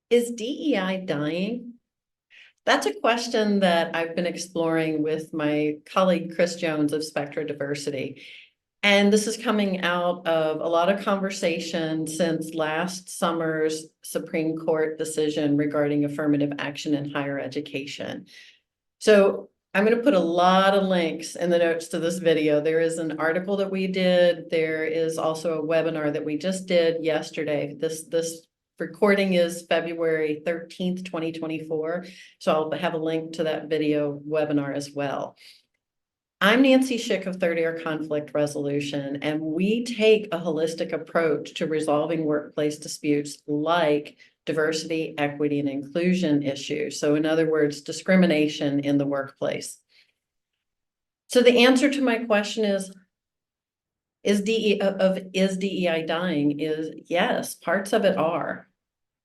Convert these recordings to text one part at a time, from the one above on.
Is DEI dying? That's a question that I've been exploring with my colleague Chris Jones of Spectra Diversity. And this is coming out of a lot of conversation since last summer's Supreme Court decision regarding affirmative action in higher education. So I'm going to put a lot of links in the notes to this video. There is an article that we did. There is also a webinar that we just did yesterday. This recording is February 13th, 2024. So I'll have a link to that video webinar as well. I'm Nancy Schick of Third Year Conflict Resolution, and we take a holistic approach to resolving workplace disputes like diversity, equity, and inclusion issues. So in other words, discrimination in the workplace. So the answer to my question is DEI dying? Is yes, parts of it are.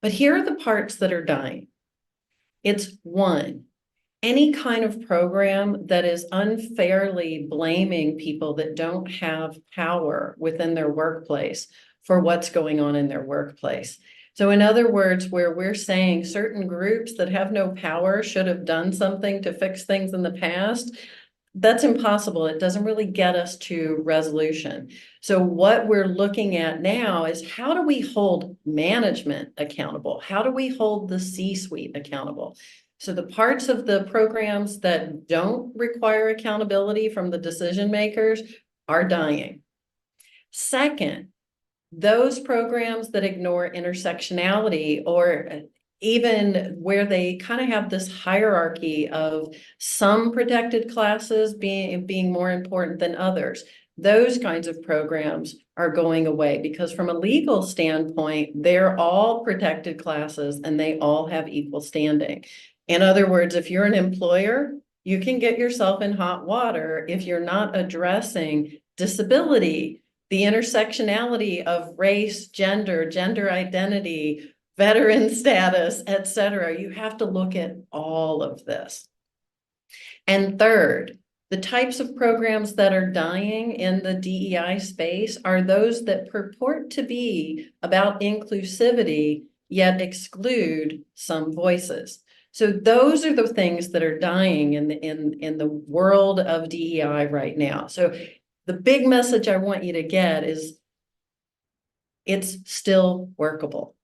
But here are the parts that are dying. It's one, any kind of program that is unfairly blaming people that don't have power within their workplace for what's going on in their workplace. So in other words, where we're saying certain groups that have no power should have done something to fix things in the past, that's impossible. It doesn't really get us to resolution. So what we're looking at now is how do we hold management accountable? How do we hold the C-suite accountable? So the parts of the programs that don't require accountability from the decision makers are dying. Second, those programs that ignore intersectionality, or even where they kind of have this hierarchy of some protected classes being more important than others, those kinds of programs are going away because from a legal standpoint, they're all protected classes and they all have equal standing. In other words, if you're an employer, you can get yourself in hot water if you're not addressing disability, the intersectionality of race, gender identity, veteran status, etc. You have to look at all of this. And third, the types of programs that are dying in the DEI space are those that purport to be about inclusivity, yet exclude some voices. So those are the things that are dying in the world of DEI right now. So the big message I want you to get is it's still workable.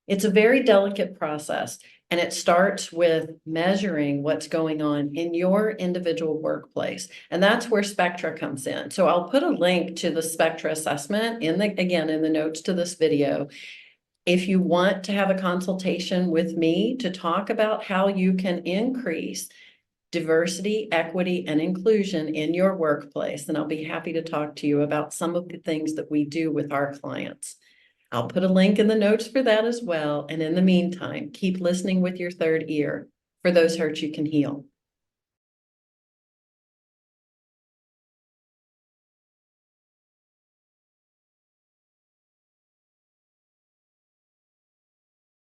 It's a very delicate process, and it starts with measuring what's going on in your individual workplace. And that's where Spectra comes in. So I'll put a link to the Spectra assessment in the notes to this video. If you want to have a consultation with me to talk about how you can increase diversity, equity, and inclusion in your workplace, then I'll be happy to talk to you about some of the things that we do with our clients. I'll put a link in the notes for that as well. And in the meantime, keep listening with your third ear. For those hurts you can heal.